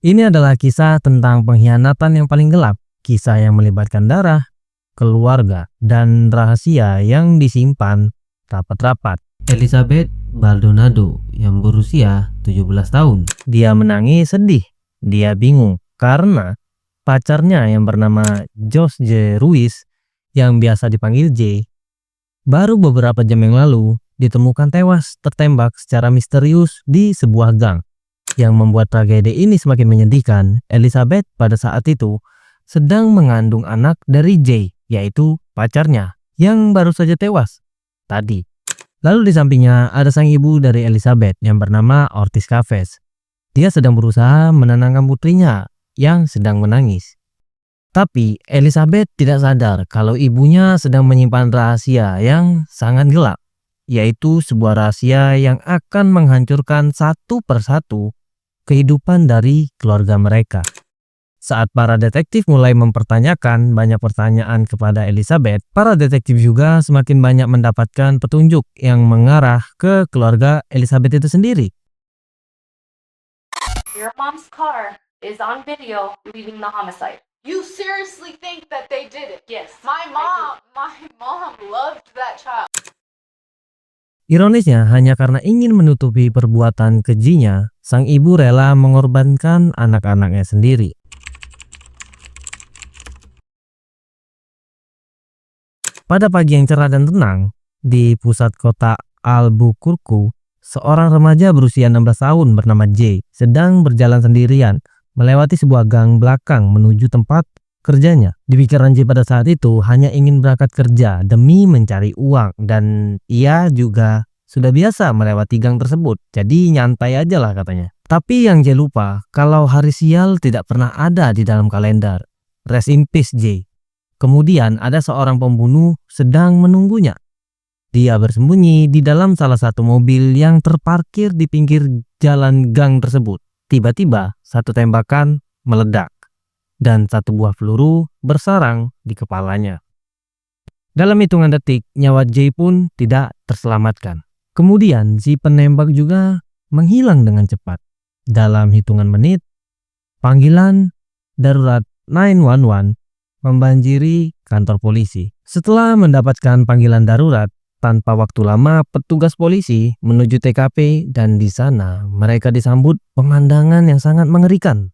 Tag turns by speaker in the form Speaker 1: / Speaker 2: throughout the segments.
Speaker 1: Ini adalah kisah tentang pengkhianatan yang paling gelap, kisah yang melibatkan darah, keluarga, dan rahasia yang disimpan rapat-rapat. Elizabeth Baldonado yang berusia 17 tahun. Dia menangis sedih. Dia bingung karena pacarnya yang bernama Josh J. Ruiz yang biasa dipanggil J, baru beberapa jam yang lalu ditemukan tewas tertembak secara misterius di sebuah gang. Yang membuat tragedi ini semakin menyedihkan, Elizabeth pada saat itu sedang mengandung anak dari J, yaitu pacarnya, yang baru saja tewas tadi. Lalu di sampingnya ada sang ibu dari Elizabeth yang bernama Ortiz Chavez. Dia sedang berusaha menenangkan putrinya yang sedang menangis. Tapi Elizabeth tidak sadar kalau ibunya sedang menyimpan rahasia yang sangat gelap, yaitu sebuah rahasia yang akan menghancurkan satu persatu kehidupan dari keluarga mereka. Saat para detektif mulai mempertanyakan banyak pertanyaan kepada Elizabeth, para detektif juga semakin banyak mendapatkan petunjuk yang mengarah ke keluarga Elizabeth itu sendiri.
Speaker 2: Your mom's car is on video leaving the homicide.
Speaker 3: You seriously think that they did it?
Speaker 2: Yes.
Speaker 3: My mom loved that child.
Speaker 1: Ironisnya, hanya karena ingin menutupi perbuatan kejinya, sang ibu rela mengorbankan anak-anaknya sendiri. Pada pagi yang cerah dan tenang, di pusat kota Albuquerque, seorang remaja berusia 16 tahun bernama J sedang berjalan sendirian melewati sebuah gang belakang menuju tempat kerjanya. Di pikiran J pada saat itu hanya ingin berangkat kerja demi mencari uang, dan ia juga sudah biasa melewati gang tersebut, jadi nyantai aja lah katanya. Tapi yang J lupa kalau hari sial tidak pernah ada di dalam kalender. Rest in peace J. Kemudian ada seorang pembunuh sedang menunggunya. Dia bersembunyi di dalam salah satu mobil yang terparkir di pinggir jalan gang tersebut. Tiba-tiba satu tembakan meledak dan satu buah peluru bersarang di kepalanya. Dalam hitungan detik, nyawa J pun tidak terselamatkan. Kemudian si penembak juga menghilang dengan cepat. Dalam hitungan menit, panggilan darurat 911 membanjiri kantor polisi. Setelah mendapatkan panggilan darurat, tanpa waktu lama petugas polisi menuju TKP, dan di sana mereka disambut pemandangan yang sangat mengerikan.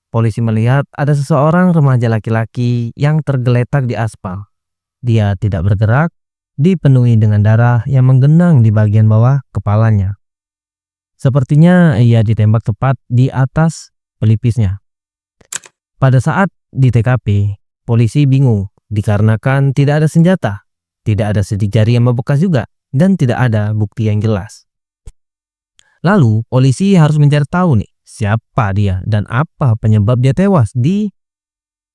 Speaker 1: Polisi melihat ada seseorang remaja laki-laki yang tergeletak di aspal. Dia tidak bergerak, dipenuhi dengan darah yang menggenang di bagian bawah kepalanya. Sepertinya ia ditembak tepat di atas pelipisnya. Pada saat di TKP, polisi bingung dikarenakan tidak ada senjata, tidak ada sidik jari yang membekas juga, dan tidak ada bukti yang jelas. Lalu polisi harus mencari tahu nih, siapa dia dan apa penyebab dia tewas di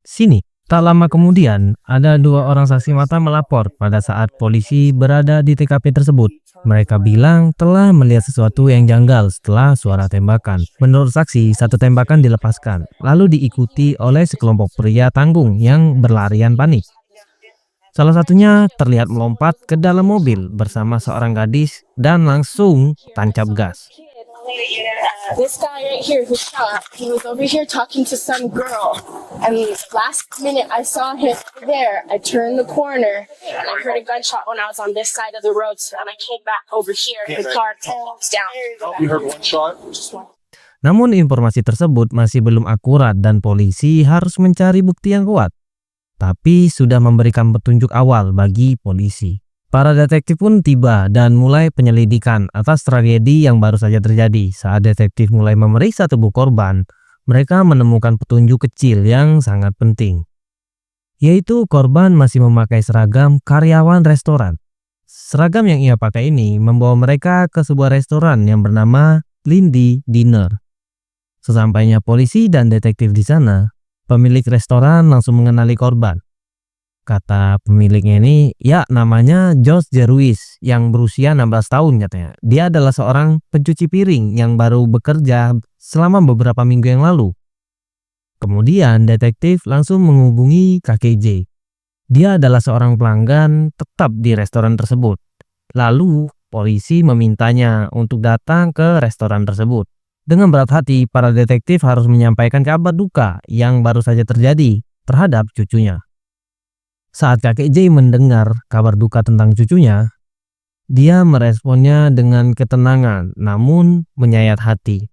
Speaker 1: sini. Tak lama kemudian, ada dua orang saksi mata melapor pada saat polisi berada di TKP tersebut. Mereka bilang telah melihat sesuatu yang janggal setelah suara tembakan. Menurut saksi, satu tembakan dilepaskan, lalu diikuti oleh sekelompok pria tanggung yang berlarian panik. Salah satunya terlihat melompat ke dalam mobil bersama seorang gadis dan langsung tancap gas.
Speaker 4: This guy right here who shot, he was over here talking to some girl, and last minute I saw him there. I turned the corner and I heard a gunshot when I was on this side of the road, and I came back over here. The car was down.
Speaker 5: You heard one shot?
Speaker 1: Namun informasi tersebut masih belum akurat dan polisi harus mencari bukti yang kuat. Tapi sudah memberikan petunjuk awal bagi polisi. Para detektif pun tiba dan mulai penyelidikan atas tragedi yang baru saja terjadi. Saat detektif mulai memeriksa tubuh korban, mereka menemukan petunjuk kecil yang sangat penting. Yaitu korban masih memakai seragam karyawan restoran. Seragam yang ia pakai ini membawa mereka ke sebuah restoran yang bernama Lindy Diner. Sesampainya polisi dan detektif di sana, pemilik restoran langsung mengenali korban. Kata pemiliknya ini, ya namanya Josh J. Ruiz yang berusia 16 tahun katanya. Dia adalah seorang pencuci piring yang baru bekerja selama beberapa minggu yang lalu. Kemudian detektif langsung menghubungi kakek J. Dia adalah seorang pelanggan tetap di restoran tersebut. Lalu polisi memintanya untuk datang ke restoran tersebut. Dengan berat hati, para detektif harus menyampaikan kabar duka yang baru saja terjadi terhadap cucunya. Saat kakek J mendengar kabar duka tentang cucunya, dia meresponnya dengan ketenangan namun menyayat hati.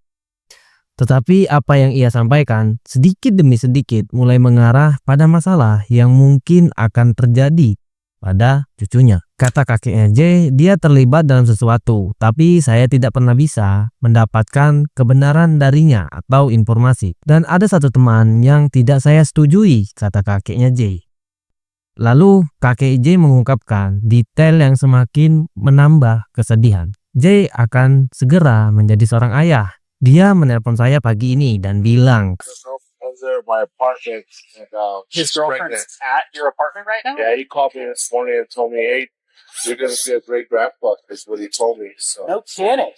Speaker 1: Tetapi apa yang ia sampaikan sedikit demi sedikit mulai mengarah pada masalah yang mungkin akan terjadi pada cucunya. Kata kakeknya J, dia terlibat dalam sesuatu, tapi saya tidak pernah bisa mendapatkan kebenaran darinya atau informasi. Dan ada satu teman yang tidak saya setujui, kata kakeknya J. Lalu kakek J mengungkapkan detail yang semakin menambah kesedihan. J akan segera menjadi seorang ayah. Dia menelpon saya pagi ini dan bilang,
Speaker 5: there at my apartment and
Speaker 6: His
Speaker 5: she's
Speaker 6: girlfriend's
Speaker 5: pregnant.
Speaker 6: at your apartment right now?
Speaker 5: Yeah, he called me this morning and told me, "Hey, you're gonna see a great grandpa." Is what he told me. So,
Speaker 6: No kidding.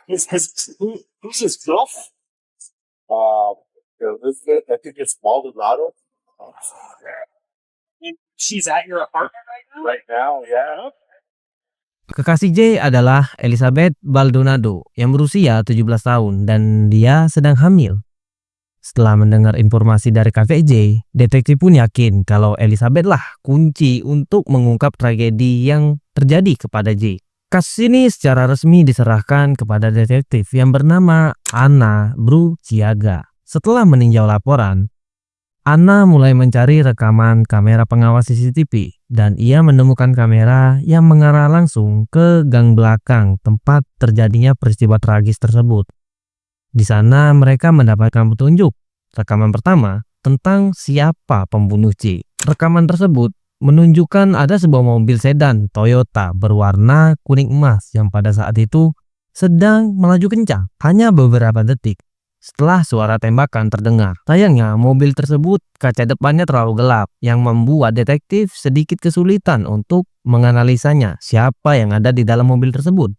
Speaker 6: Who's his girlfriend?
Speaker 5: Elizabeth, I think it's Maldonado.
Speaker 6: She's at your apartment right now?
Speaker 5: Right now, yeah.
Speaker 1: kekasih J adalah Elizabeth Baldonado yang berusia 17 tahun dan dia sedang hamil. Setelah mendengar informasi dari kakek J, detektif pun yakin kalau Elizabeth lah kunci untuk mengungkap tragedi yang terjadi kepada J. Kasus ini secara resmi diserahkan kepada detektif yang bernama Anna Bruciaga. Setelah meninjau laporan, Anna mulai mencari rekaman kamera pengawas CCTV dan ia menemukan kamera yang mengarah langsung ke gang belakang tempat terjadinya peristiwa tragis tersebut. Di sana mereka mendapatkan petunjuk rekaman pertama tentang siapa pembunuh J. Rekaman tersebut menunjukkan ada sebuah mobil sedan Toyota berwarna kuning emas yang pada saat itu sedang melaju kencang. Hanya beberapa detik setelah suara tembakan terdengar. Sayangnya mobil tersebut kaca depannya terlalu gelap yang membuat detektif sedikit kesulitan untuk menganalisanya siapa yang ada di dalam mobil tersebut.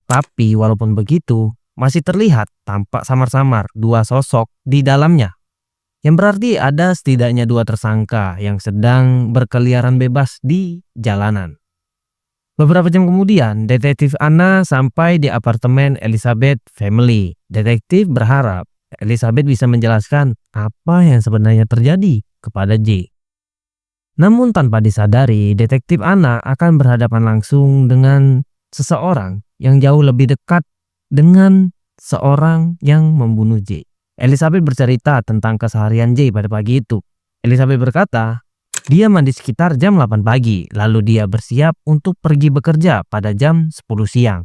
Speaker 1: Tapi walaupun begitu, masih terlihat tampak samar-samar dua sosok di dalamnya. Yang berarti ada setidaknya dua tersangka yang sedang berkeliaran bebas di jalanan. Beberapa jam kemudian, detektif Anna sampai di apartemen Elizabeth family. Detektif berharap Elizabeth bisa menjelaskan apa yang sebenarnya terjadi kepada J. Namun tanpa disadari, detektif Anna akan berhadapan langsung dengan seseorang yang jauh lebih dekat dengan seorang yang membunuh J. Elizabeth bercerita tentang keseharian J pada pagi itu. Elizabeth berkata, dia mandi sekitar jam 8 pagi, lalu dia bersiap untuk pergi bekerja pada jam 10 siang.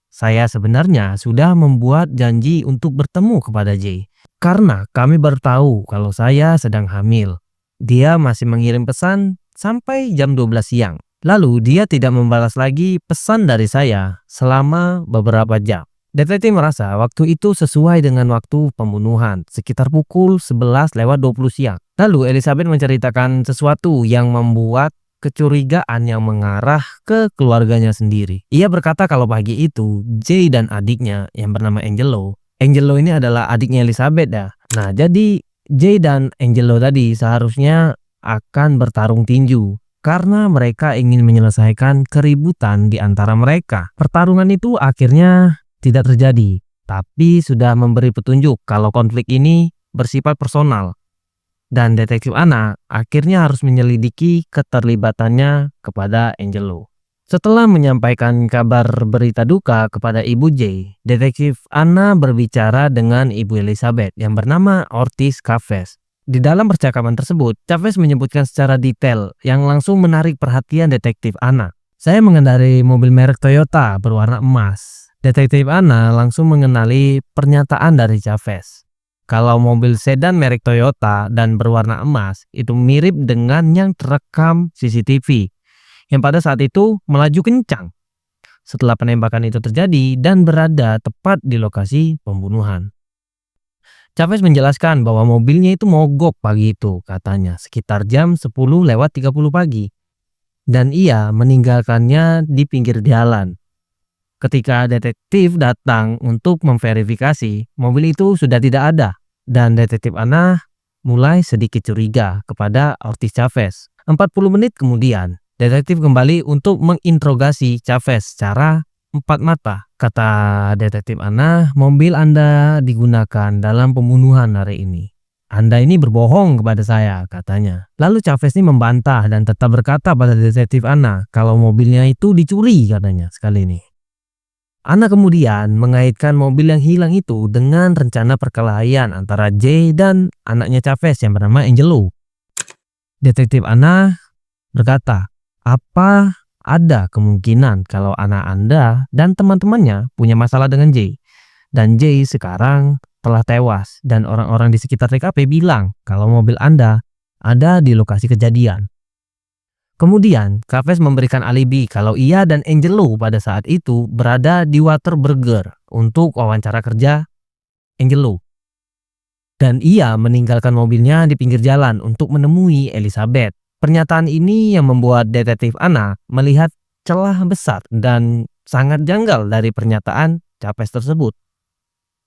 Speaker 1: Saya sebenarnya sudah membuat janji untuk bertemu kepada J, karena kami baru tahu kalau saya sedang hamil. Dia masih mengirim pesan sampai jam 12 siang. Lalu dia tidak membalas lagi pesan dari saya selama beberapa jam. Detektif merasa waktu itu sesuai dengan waktu pembunuhan, sekitar pukul 11:20 siang. Lalu Elizabeth menceritakan sesuatu yang membuat kecurigaan yang mengarah ke keluarganya sendiri. Ia berkata kalau pagi itu J dan adiknya yang bernama Angelo ini adalah adiknya Elizabeth ya. Nah, jadi J dan Angelo tadi seharusnya akan bertarung tinju karena mereka ingin menyelesaikan keributan di antara mereka. Pertarungan itu akhirnya tidak terjadi, tapi sudah memberi petunjuk kalau konflik ini bersifat personal. Dan detektif Anna akhirnya harus menyelidiki keterlibatannya kepada Angelo. Setelah menyampaikan kabar berita duka kepada ibu J, detektif Anna berbicara dengan ibu Elizabeth yang bernama Ortiz Chavez. Di dalam percakapan tersebut, Chavez menyebutkan secara detail yang langsung menarik perhatian detektif Anna. Saya mengendarai mobil merek Toyota berwarna emas. Detektif Anna langsung mengenali pernyataan dari Chavez. Kalau mobil sedan merek Toyota dan berwarna emas itu mirip dengan yang terekam CCTV yang pada saat itu melaju kencang setelah penembakan itu terjadi dan berada tepat di lokasi pembunuhan. Chavez menjelaskan bahwa mobilnya itu mogok pagi itu, katanya sekitar jam 10:30 pagi, dan ia meninggalkannya di pinggir jalan. Ketika detektif datang untuk memverifikasi, mobil itu sudah tidak ada dan detektif Anna mulai sedikit curiga kepada Ortiz Chavez. 40 menit kemudian, detektif kembali untuk menginterogasi Chavez secara empat mata. Kata detektif Ana, mobil Anda digunakan dalam pembunuhan hari ini. Anda ini berbohong kepada saya, katanya. Lalu Chavez ini membantah dan tetap berkata pada detektif Ana kalau mobilnya itu dicuri, katanya sekali ini. Ana kemudian mengaitkan mobil yang hilang itu dengan rencana perkelahian antara Jay dan anaknya Chavez yang bernama Angelo. Detektif Ana berkata, apa ada kemungkinan kalau anak Anda dan teman-temannya punya masalah dengan Jay? Dan Jay sekarang telah tewas dan orang-orang di sekitar TKP bilang kalau mobil Anda ada di lokasi kejadian. Kemudian, Chavez memberikan alibi kalau ia dan Angelo pada saat itu berada di Whataburger untuk wawancara kerja Angelo. Dan ia meninggalkan mobilnya di pinggir jalan untuk menemui Elizabeth. Pernyataan ini yang membuat detektif Ana melihat celah besar dan sangat janggal dari pernyataan Chavez tersebut.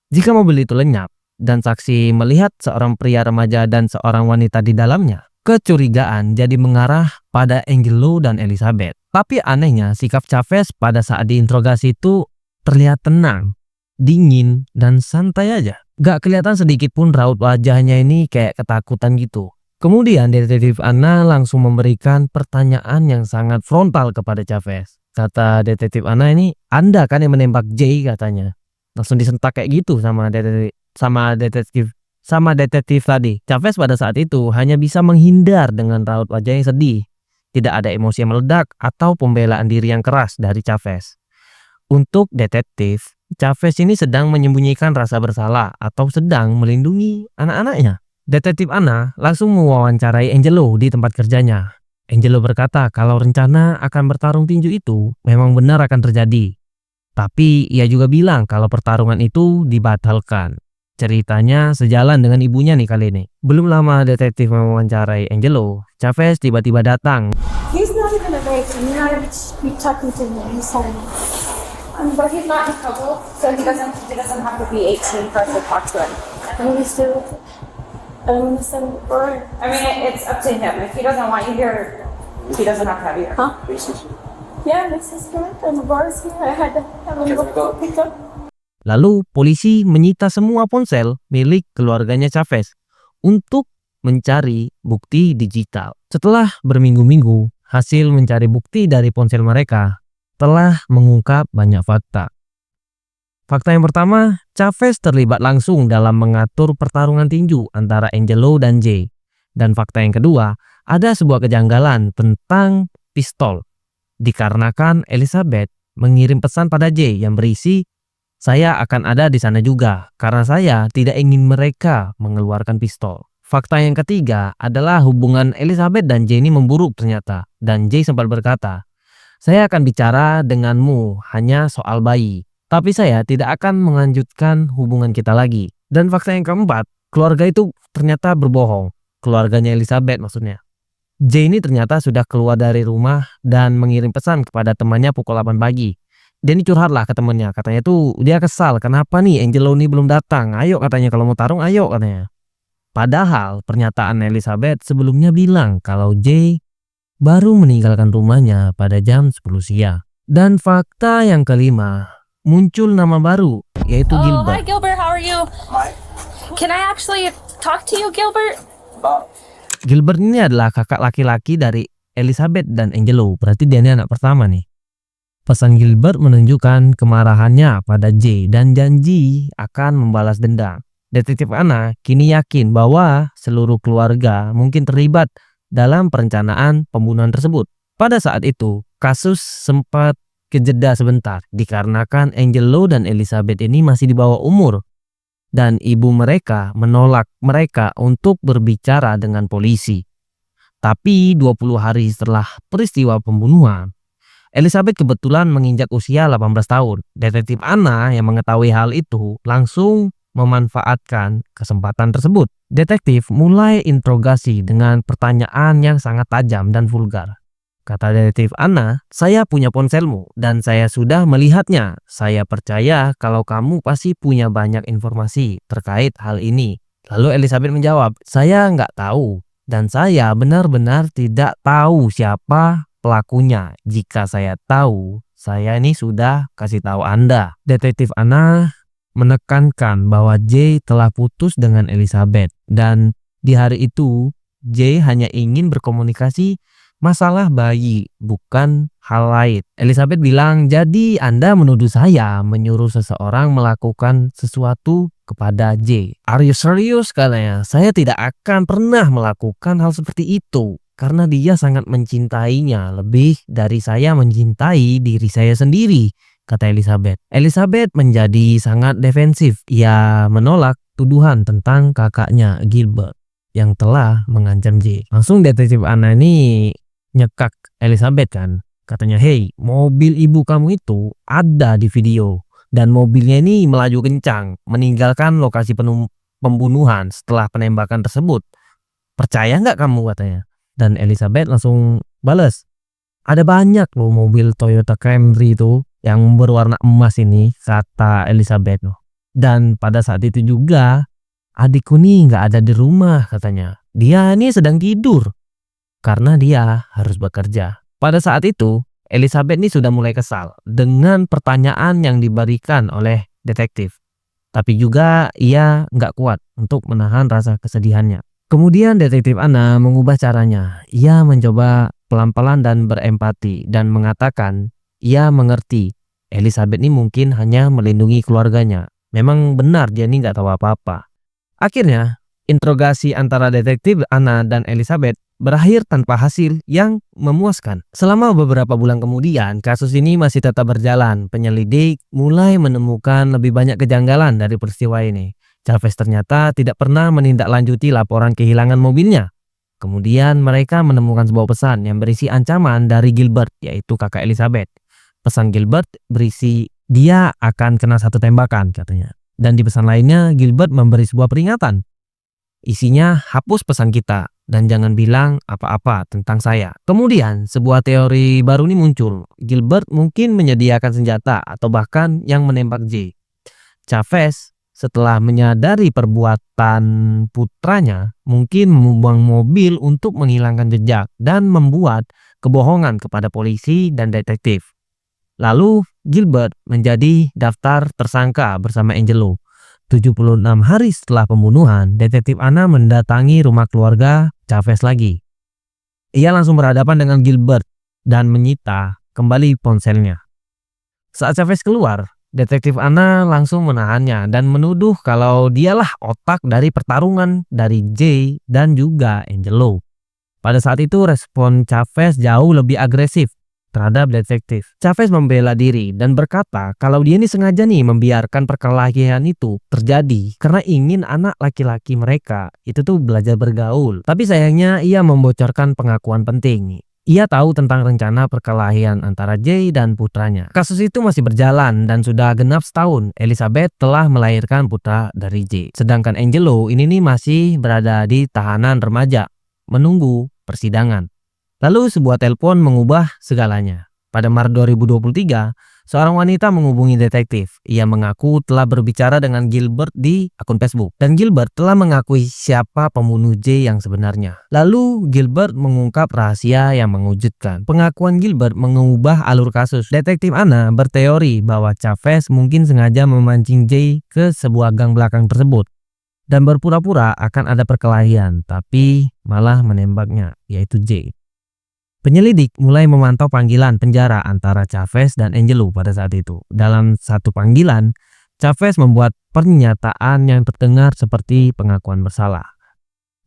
Speaker 1: Jika mobil itu lenyap dan saksi melihat seorang pria remaja dan seorang wanita di dalamnya, kecurigaan jadi mengarah pada Angelo dan Elizabeth. Tapi anehnya sikap Chavez pada saat diinterogasi itu terlihat tenang, dingin, dan santai aja. Gak kelihatan sedikit pun raut wajahnya ini kayak ketakutan gitu. Kemudian detektif Ana langsung memberikan pertanyaan yang sangat frontal kepada Chavez. Kata detektif Ana ini, Anda kan yang menembak Jay, katanya. Langsung disentak kayak gitu sama detektif tadi. Chavez pada saat itu hanya bisa menghindar dengan raut wajah yang sedih. Tidak ada emosi yang meledak atau pembelaan diri yang keras dari Chavez. Untuk detektif, Chavez ini sedang menyembunyikan rasa bersalah atau sedang melindungi anak-anaknya. Detektif Ana langsung mewawancarai Angelo di tempat kerjanya. Angelo berkata kalau rencana akan bertarung tinju itu memang benar akan terjadi. Tapi ia juga bilang kalau pertarungan itu dibatalkan. Ceritanya sejalan dengan ibunya nih kali ini. Belum lama detektif mewawancarai Angelo, Chavez tiba-tiba datang.
Speaker 4: He's not even a rape, and you're not even be talking to him. He's home. But he's not in trouble, so he doesn't have to be 18 for us to talk to him. I don't understand why.
Speaker 7: I mean, it's up to him. If he doesn't want you here, he doesn't have to have you here.
Speaker 4: Huh? Yeah, this is correct. And the bar is here. I had to have him go pick up.
Speaker 1: Lalu polisi menyita semua ponsel milik keluarganya Chavez untuk mencari bukti digital. Setelah berminggu-minggu, hasil mencari bukti dari ponsel mereka telah mengungkap banyak fakta. Fakta yang pertama, Chavez terlibat langsung dalam mengatur pertarungan tinju antara Angelo dan Jay. Dan fakta yang kedua, ada sebuah kejanggalan tentang pistol. Dikarenakan Elizabeth mengirim pesan pada Jay yang berisi, saya akan ada di sana juga karena saya tidak ingin mereka mengeluarkan pistol. Fakta yang ketiga adalah hubungan Elizabeth dan Jay ini memburuk ternyata. Dan Jay sempat berkata, saya akan bicara denganmu hanya soal bayi. Tapi saya tidak akan melanjutkan hubungan kita lagi. Dan fakta yang keempat, keluarga itu ternyata berbohong. Keluarganya Elizabeth maksudnya. Jay ini ternyata sudah keluar dari rumah dan mengirim pesan kepada temannya pukul 8 pagi. Dia ini curhatlah ke temannya, katanya tuh dia kesal kenapa nih Angelo ini belum datang, ayo katanya kalau mau tarung ayo katanya. Padahal pernyataan Elizabeth sebelumnya bilang kalau Jay baru meninggalkan rumahnya pada jam 10 siang. Dan fakta yang kelima, muncul nama baru yaitu
Speaker 2: Oh,
Speaker 1: Gilbert.
Speaker 2: hi Gilbert, how are you?
Speaker 5: Hi.
Speaker 2: Can I actually talk to you, Gilbert?
Speaker 1: Gilbert ini adalah kakak laki-laki dari Elizabeth dan Angelo, berarti dia ini anak pertama nih. Pesan Gilbert menunjukkan kemarahannya pada Jay dan janji akan membalas dendam. Detektif Ana kini yakin bahwa seluruh keluarga mungkin terlibat dalam perencanaan pembunuhan tersebut. Pada saat itu, kasus sempat kejeda sebentar dikarenakan Angelo dan Elizabeth ini masih di bawah umur. Dan ibu mereka menolak mereka untuk berbicara dengan polisi. Tapi 20 hari setelah peristiwa pembunuhan, Elizabeth kebetulan menginjak usia 18 tahun. Detektif Ana yang mengetahui hal itu langsung memanfaatkan kesempatan tersebut. Detektif mulai interogasi dengan pertanyaan yang sangat tajam dan vulgar. Kata detektif Ana, saya punya ponselmu dan saya sudah melihatnya. Saya percaya kalau kamu pasti punya banyak informasi terkait hal ini. Lalu Elizabeth menjawab, saya nggak tahu dan saya benar-benar tidak tahu siapa pelakunya. Jika saya tahu, saya ini sudah kasih tahu Anda. Detektif Anna menekankan bahwa J telah putus dengan Elizabeth dan di hari itu J hanya ingin berkomunikasi masalah bayi, bukan hal lain. Elizabeth bilang, jadi Anda menuduh saya menyuruh seseorang melakukan sesuatu kepada J. Are you serious? Katanya, saya tidak akan pernah melakukan hal seperti itu. Karena dia sangat mencintainya lebih dari saya mencintai diri saya sendiri, kata Elizabeth. Elizabeth menjadi sangat defensif. Ia menolak tuduhan tentang kakaknya Gilbert yang telah mengancam J. Langsung detektif Anna ini nyekak Elizabeth kan. Katanya, hey, mobil ibu kamu itu ada di video. Dan mobilnya ini melaju kencang, meninggalkan lokasi pembunuhan setelah penembakan tersebut. Percaya nggak kamu, katanya. Dan Elizabeth langsung balas, ada banyak loh mobil Toyota Camry itu yang berwarna emas ini, kata Elizabeth. Dan pada saat itu juga adikku nih nggak ada di rumah, katanya. Dia ini sedang tidur karena dia harus bekerja. Pada saat itu Elizabeth ini sudah mulai kesal dengan pertanyaan yang diberikan oleh detektif. Tapi juga ia nggak kuat untuk menahan rasa kesedihannya. Kemudian detektif Anna mengubah caranya. Ia mencoba pelan-pelan dan berempati dan mengatakan ia mengerti Elizabeth ini mungkin hanya melindungi keluarganya. Memang benar dia ini nggak tahu apa-apa. Akhirnya interogasi antara detektif Anna dan Elizabeth berakhir tanpa hasil yang memuaskan. Selama beberapa bulan kemudian, kasus ini masih tetap berjalan. Penyelidik mulai menemukan lebih banyak kejanggalan dari peristiwa ini. Chavez ternyata tidak pernah menindaklanjuti laporan kehilangan mobilnya. Kemudian mereka menemukan sebuah pesan yang berisi ancaman dari Gilbert, yaitu kakak Elizabeth. Pesan Gilbert berisi dia akan kena 1 tembakan, katanya. Dan di pesan lainnya Gilbert memberi sebuah peringatan. Isinya, hapus pesan kita dan jangan bilang apa-apa tentang saya. Kemudian sebuah teori baru ini muncul. Gilbert mungkin menyediakan senjata atau bahkan yang menembak J. Chavez setelah menyadari perbuatan putranya mungkin membuang mobil untuk menghilangkan jejak dan membuat kebohongan kepada polisi dan detektif. Lalu Gilbert menjadi daftar tersangka bersama Angelo. 76 hari setelah pembunuhan, detektif Anna mendatangi rumah keluarga Chavez lagi. Ia langsung berhadapan dengan Gilbert dan menyita kembali ponselnya. Saat Chavez keluar, detektif Anna langsung menahannya dan menuduh kalau dialah otak dari pertarungan dari J dan juga Angelo. Pada saat itu respon Chavez jauh lebih agresif terhadap detektif. Chavez membela diri dan berkata kalau dia ini sengaja nih membiarkan perkelahian itu terjadi karena ingin anak laki-laki mereka itu tuh belajar bergaul. Tapi sayangnya ia membocorkan pengakuan penting. Ia tahu tentang rencana perkelahian antara J dan putranya. Kasus itu masih berjalan dan sudah genap setahun. Elizabeth telah melahirkan putra dari J. Sedangkan Angelo ini nih masih berada di tahanan remaja, menunggu persidangan. Lalu sebuah telepon mengubah segalanya. Pada Maret 2023, seorang wanita menghubungi detektif. Ia mengaku telah berbicara dengan Gilbert di akun Facebook. Dan Gilbert telah mengakui siapa pembunuh J yang sebenarnya. Lalu Gilbert mengungkap rahasia yang mengejutkan. Pengakuan Gilbert mengubah alur kasus. Detektif Anna berteori bahwa Chavez mungkin sengaja memancing J ke sebuah gang belakang tersebut. Dan berpura-pura akan ada perkelahian, tapi malah menembaknya, yaitu J. Penyelidik mulai memantau panggilan penjara antara Chavez dan Angelo pada saat itu. Dalam satu panggilan, Chavez membuat pernyataan yang terdengar seperti pengakuan bersalah.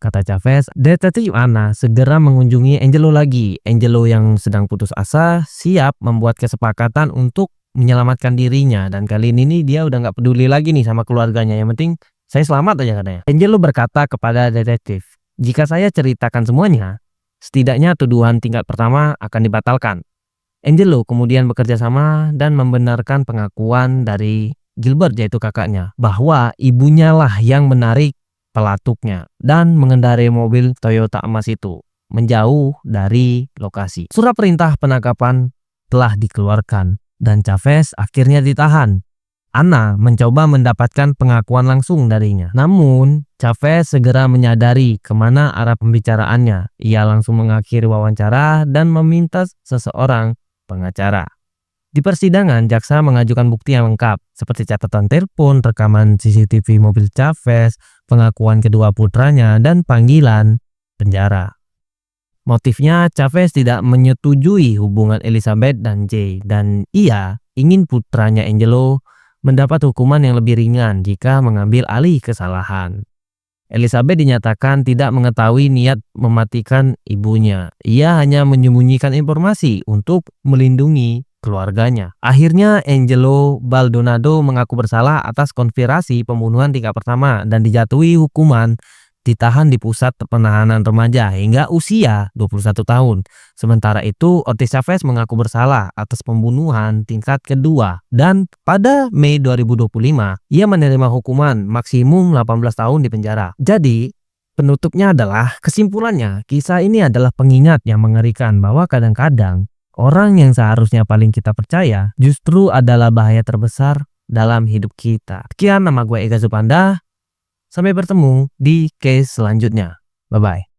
Speaker 1: Kata Chavez, detektif Anna segera mengunjungi Angelo lagi. Angelo yang sedang putus asa siap membuat kesepakatan untuk menyelamatkan dirinya. Dan kali ini dia udah gak peduli lagi nih sama keluarganya. Yang penting saya selamat aja, katanya. Angelo berkata kepada detektif, jika saya ceritakan semuanya, setidaknya tuduhan tingkat pertama akan dibatalkan. Angelo kemudian bekerja sama dan membenarkan pengakuan dari Gilbert, yaitu kakaknya, bahwa ibunya lah yang menarik pelatuknya dan mengendarai mobil Toyota emas itu menjauh dari lokasi. Surat perintah penangkapan telah dikeluarkan dan Chavez akhirnya ditahan. Anna mencoba mendapatkan pengakuan langsung darinya. Namun, Chavez segera menyadari kemana arah pembicaraannya. Ia langsung mengakhiri wawancara dan meminta seseorang pengacara. Di persidangan, jaksa mengajukan bukti yang lengkap seperti catatan telepon, rekaman CCTV mobil Chavez, pengakuan kedua putranya, dan panggilan penjara. Motifnya, Chavez tidak menyetujui hubungan Elizabeth dan Jay, dan ia ingin putranya Angelo mendapat hukuman yang lebih ringan jika mengambil alih kesalahan. Elizabeth dinyatakan tidak mengetahui niat mematikan ibunya. Ia hanya menyembunyikan informasi untuk melindungi keluarganya. Akhirnya Angelo Baldonado mengaku bersalah atas konspirasi pembunuhan tingkat pertama dan dijatuhi hukuman ditahan di pusat penahanan remaja hingga usia 21 tahun. Sementara itu, Ortiz Chavez mengaku bersalah atas pembunuhan tingkat kedua dan pada Mei 2025 ia menerima hukuman maksimum 18 tahun di penjara. Jadi, penutupnya adalah kesimpulannya, kisah ini adalah pengingat yang mengerikan bahwa kadang-kadang orang yang seharusnya paling kita percaya justru adalah bahaya terbesar dalam hidup kita. Sekian, nama gue Ega Supanda. Sampai bertemu di case selanjutnya. Bye-bye.